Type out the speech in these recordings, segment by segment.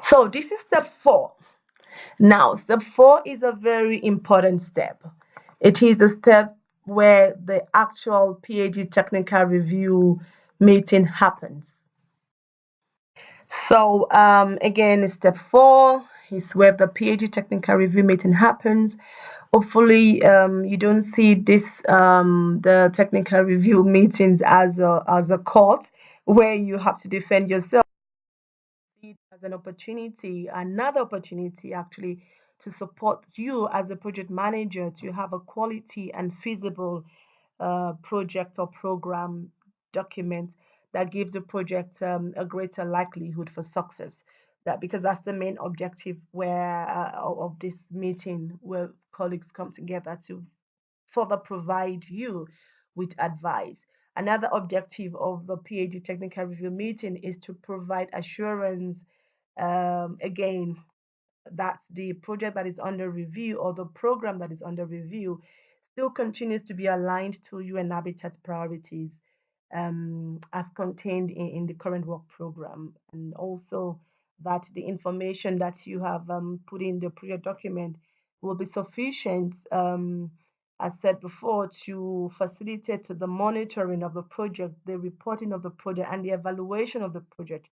So this is step 4. Now, step 4 is a very important step. It is the step where the actual PhD technical review meeting happens. So again, step 4 is where the PhD technical review meeting happens. Hopefully, you don't see this the technical review meetings as a court where you have to defend yourself. See it as an opportunity, another opportunity actually, to support you as a project manager to have a quality and feasible project or program document that gives the project a greater likelihood for success. That because that's the main objective where of this meeting where colleagues come together to further provide you with advice. Another objective of the PhD technical review meeting is to provide assurance again that the project that is under review or the program that is under review still continues to be aligned to UN Habitat's priorities as contained in the current work program, and also that the information that you have put in the project document will be sufficient, as said before, to facilitate the monitoring of the project, the reporting of the project, and the evaluation of the project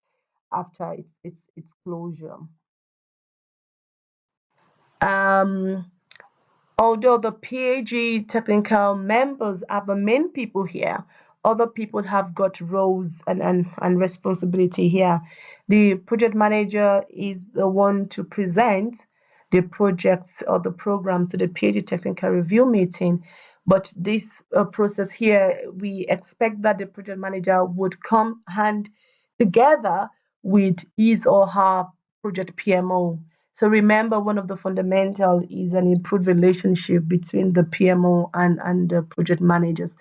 after its closure. Um, Although the PAG technical members are the main people here, other people have got roles and responsibility here. The project manager is the one to present the projects or the program to the PAG technical review meeting. But this process here, we expect that the project manager would come hand together with his or her project PMO. So remember, one of the fundamental is an improved relationship between the PMO and the project managers.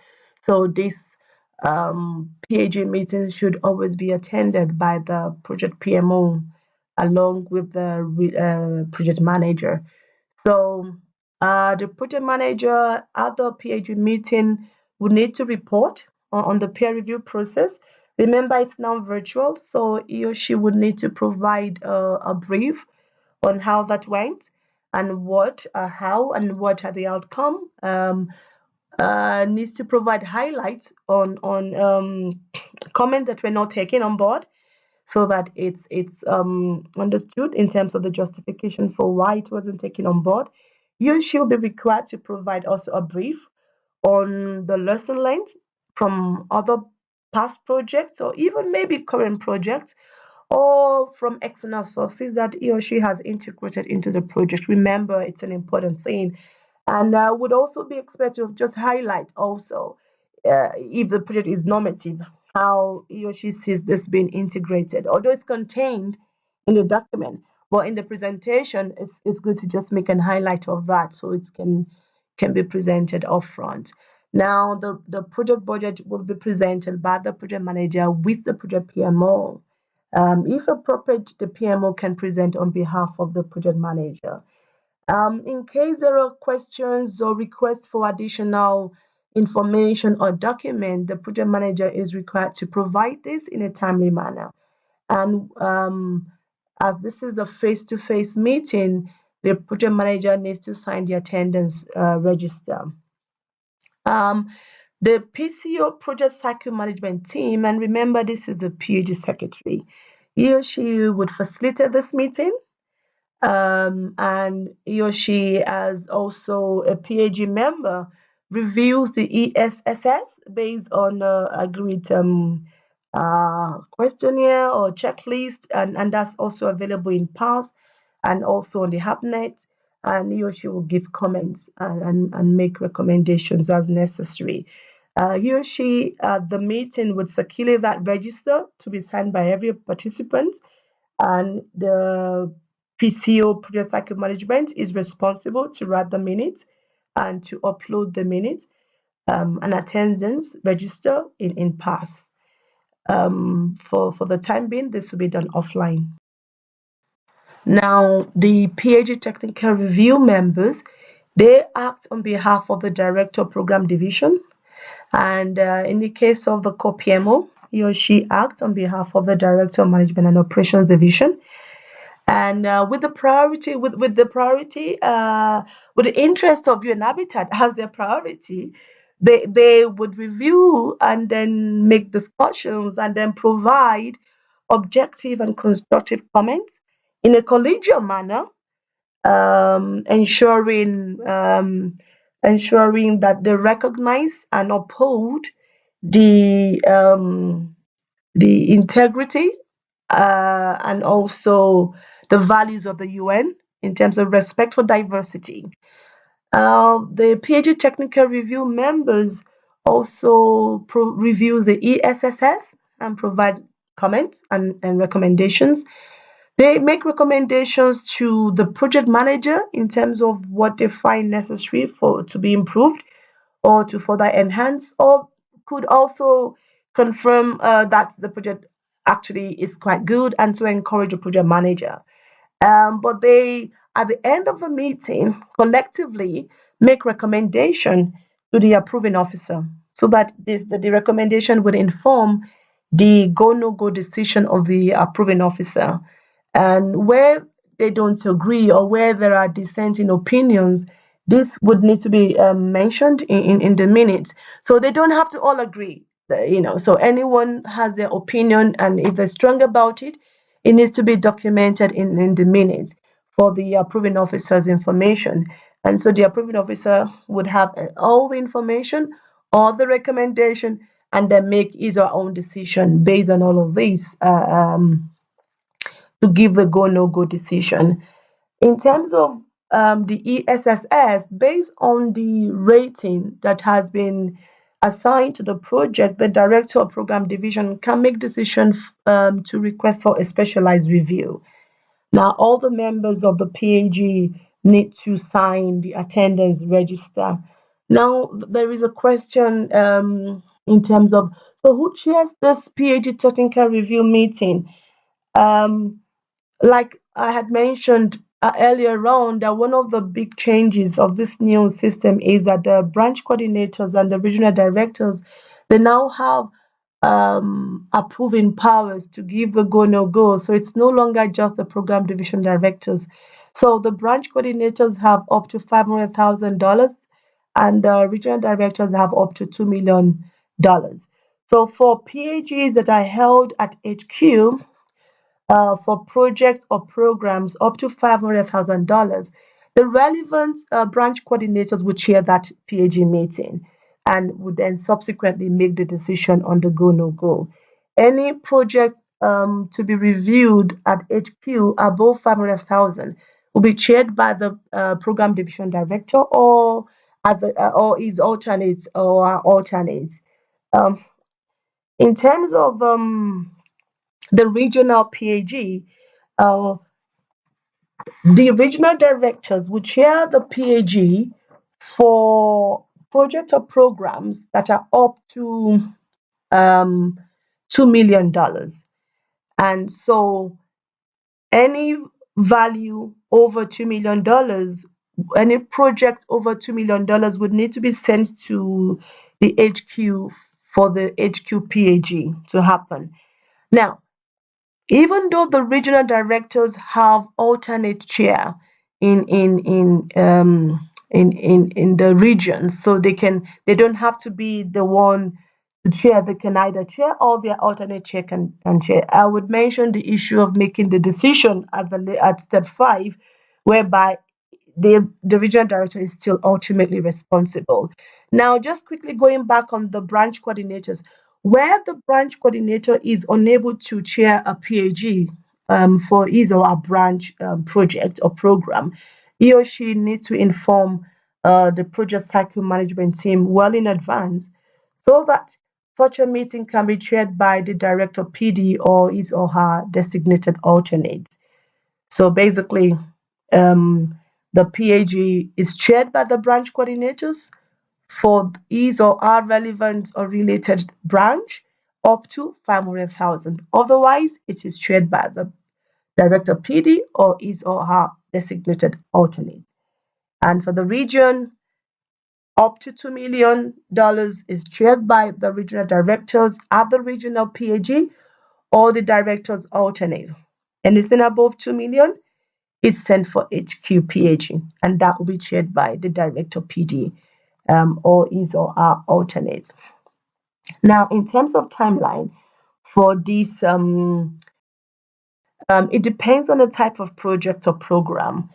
So this PAG meeting should always be attended by the project PMO along with the project manager. So the project manager at the PhD meeting would need to report on the peer review process. Remember, it's now virtual, so he or she would need to provide a brief on how that went and how and what are the outcome. Needs to provide highlights on comments that were not taken on board so that it's understood in terms of the justification for why it wasn't taken on board. You should be required to provide also a brief on the lesson learned from other past projects or even maybe current projects or from external sources that he or she has integrated into the project. Remember, it's an important thing. And would also be expected to just highlight also if the project is normative, how he or she sees this being integrated, although it's contained in the document. But in the presentation, it's good to just make an highlight of that so it can be presented upfront. Now, the project budget will be presented by the project manager with the project PMO. If appropriate, the PMO can present on behalf of the project manager. In case there are questions or requests for additional information or document, the project manager is required to provide this in a timely manner. And as this is a face-to-face meeting, the project manager needs to sign the attendance register. Um, the PCO project cycle management team, and remember this is the PhD secretary, he or she would facilitate this meeting, and he or she, as also a PhD member, reviews the ESSS based on agreed questionnaire or checklist, and that's also available in PASS and also on the HapNet. And he or she will give comments and make recommendations as necessary. He or she at the meeting would circulate that register to be signed by every participant, and the PCO project cycle management is responsible to write the minutes and to upload the minutes and attendance register in PASS. For the time being, this will be done offline. Now, the PhD technical review members, they act on behalf of the director program division, and in the case of the co-PMO, he or she acts on behalf of the director of management and operations division. And with the interest of your habitat as their priority, they would review and then make discussions and then provide objective and constructive comments in a collegial manner, ensuring that they recognize and uphold the integrity and also the values of the UN in terms of respect for diversity. The PhD technical review members also reviews the ESSS and provide comments and recommendations. They make recommendations to the project manager in terms of what they find necessary for to be improved or to further enhance, or could also confirm that the project actually is quite good and to encourage the project manager. But they, at the end of the meeting, collectively make recommendation to the approving officer so that the recommendation would inform the go no go decision of the approving officer. And where they don't agree or where there are dissenting opinions, this would need to be mentioned in the minutes. So they don't have to all agree, so anyone has their opinion, and if they're strong about it, it needs to be documented in the minutes for the approving officer's information. And so the approving officer would have all the information, all the recommendation, and then make his or her own decision based on all of these to give the go no go decision. In terms of the ESSS, based on the rating that has been assigned to the project, the director of program division can make decision to request for a specialized review. Now, all the members of the PAG need to sign the attendance register. Now, there is a question in terms of, so who chairs this PAG technical review meeting? Um, like I had mentioned earlier on, that one of the big changes of this new system is that the branch coordinators and the regional directors, they now have approving powers to give the go no go. So it's no longer just the program division directors. So the branch coordinators have up to $500,000, and the regional directors have up to $2 million. So for PAGs that are held at HQ, for projects or programs up to $500,000, the relevant branch coordinators would chair that PAG meeting and would then subsequently make the decision on the go no go. Any project to be reviewed at HQ above 500,000 will be chaired by the program division director or his alternates or alternates. Um, in terms of the regional PAG, uh, the regional directors would chair the PAG for projects or programs that are up to um, $2 million. And so any value over $2 million, any project over $2 million would need to be sent to the HQ for the HQ PAG to happen. Now, even though the regional directors have alternate chair in the regions, so they don't have to be the one to chair. They can either chair or their alternate chair can chair. I would mention the issue of making the decision at step 5, whereby the regional director is still ultimately responsible. Now, just quickly going back on the branch coordinators, where the branch coordinator is unable to chair a PAG for his or her branch project or program, he or she needs to inform the project cycle management team well in advance so that such a meeting can be chaired by the director PD or his or her designated alternate. So basically, um, the PAG is chaired by the branch coordinators for his or her relevant or related branch up to 500,000. Otherwise, it is chaired by the director PD or his or her designated alternate. And for the region, up to $2 million is chaired by the regional directors at the regional PAG or the director's alternate. Anything above 2 million, it's sent for HQ PAG, and that will be chaired by the director PD, or his or our alternates. Now, in terms of timeline for this, it depends on the type of project or program.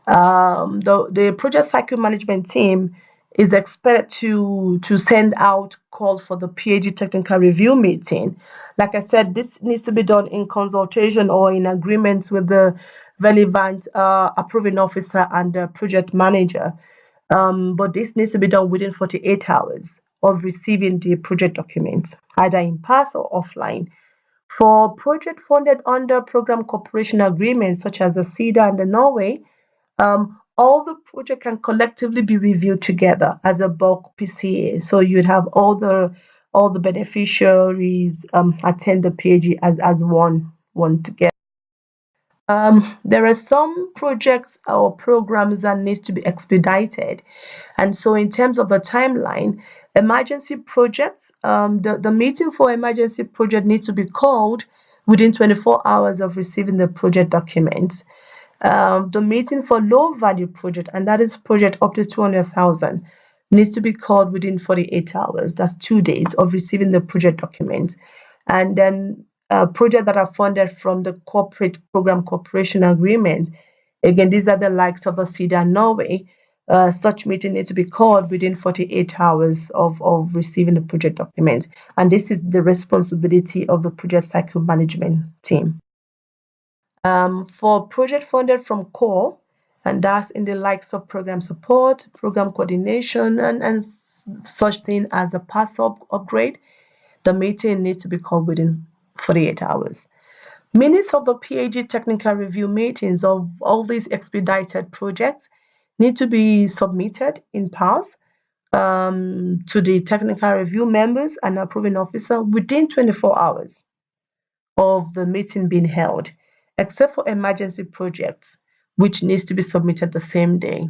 The project cycle management team is expected to send out call for the PAG technical review meeting. Like I said, this needs to be done in consultation or in agreement with the relevant approving officer and the project manager. But this needs to be done within 48 hours of receiving the project document, either in pass or offline. For project funded under program cooperation agreements such as the CEDA and the Norway, all the project can collectively be reviewed together as a bulk PCA. So you'd have all the beneficiaries attend the PAG as one together. There are some projects or programs that needs to be expedited, and so in terms of the timeline, emergency projects, the meeting for emergency project needs to be called within 24 hours of receiving the project documents. The meeting for low value project, and that is project up to 200,000, needs to be called within 48 hours. That's 2 days of receiving the project document. And then projects that are funded from the corporate program cooperation agreement. Again, these are the likes of the CEDA Norway. Such meeting needs to be called within 48 hours of receiving the project document. And this is the responsibility of the project cycle management team. For project funded from core, and that's in the likes of program support, program coordination, and such thing as a pass upgrade, the meeting needs to be called within 48 hours. Minutes of the PAG technical review meetings of all these expedited projects need to be submitted in pass to the technical review members and approving officer within 24 hours of the meeting being held, except for emergency projects, which needs to be submitted the same day,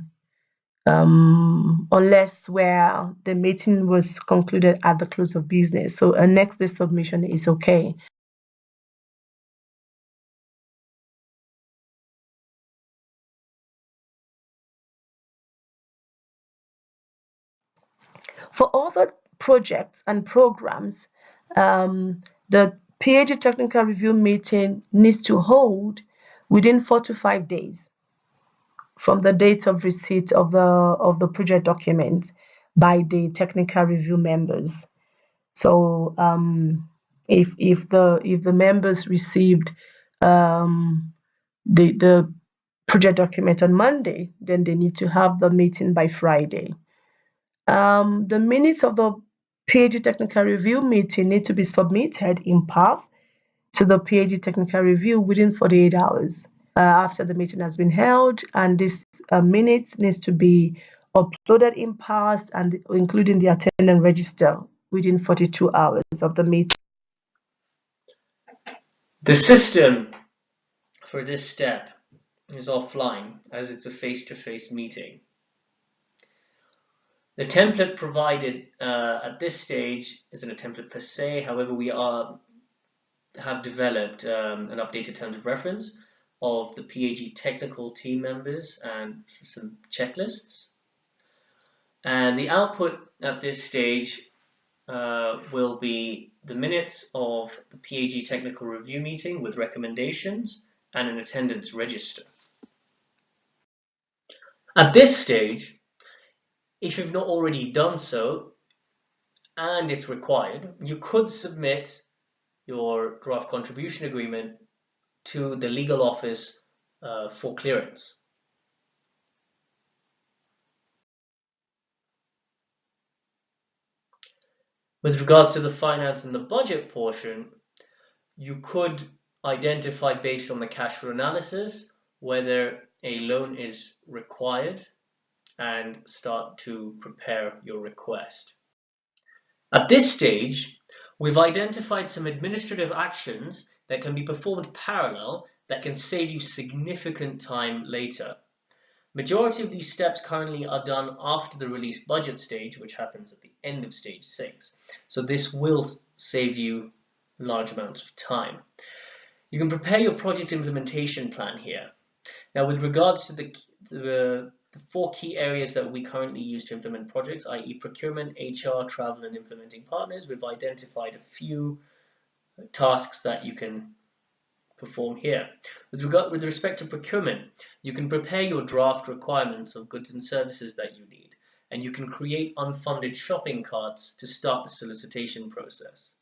unless where the meeting was concluded at the close of business. So a next day submission is okay. For other projects and programs, the PAG technical review meeting needs to hold within 4 to 5 days from the date of receipt of the project document by the technical review members. So if the members received the project document on Monday, then they need to have the meeting by Friday. The minutes of the PAG technical review meeting need to be submitted in pass to the PAG technical review within 48 hours after the meeting has been held, and this minutes needs to be uploaded in pass and including the attendance register within 42 hours of the meeting. The system for this step is offline, as it's a face-to-face meeting. The template provided at this stage isn't a template per se. However, we have developed an updated terms of reference of the PAG technical team members and some checklists. And the output at this stage will be the minutes of the PAG technical review meeting with recommendations and an attendance register. At this stage, if you've not already done so, and it's required, you could submit your draft contribution agreement to the legal office for clearance. With regards to the finance and the budget portion, you could identify based on the cash flow analysis whether a loan is required and start to prepare your request. At this stage, we've identified some administrative actions that can be performed parallel that can save you significant time later. Majority of these steps currently are done after the release budget stage, which happens at the end of stage 6. So this will save you large amounts of time. You can prepare your project implementation plan here. Now, with regards to the 4 key areas that we currently use to implement projects, i.e. procurement, HR, travel, and implementing partners, we've identified a few tasks that you can perform here. With respect to procurement, you can prepare your draft requirements of goods and services that you need, and you can create unfunded shopping carts to start the solicitation process.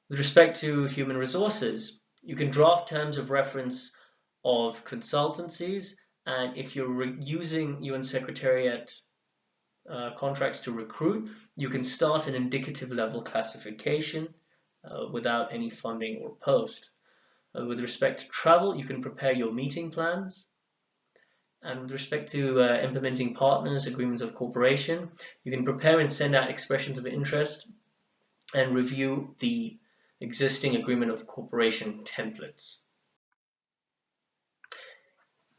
With respect to human resources, you can draft terms of reference of consultancies, and if you're using UN Secretariat contracts to recruit, you can start an indicative level classification without any funding or post. With respect to travel, you can prepare your meeting plans. And with respect to implementing partners, agreements of cooperation, you can prepare and send out expressions of interest and review the existing agreement of cooperation templates.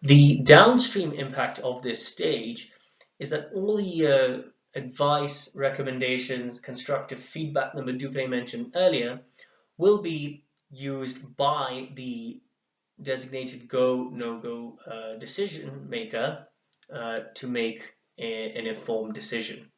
The downstream impact of this stage is that all the advice, recommendations, constructive feedback that Madupe mentioned earlier will be used by the designated go, no-go decision maker to make an informed decision.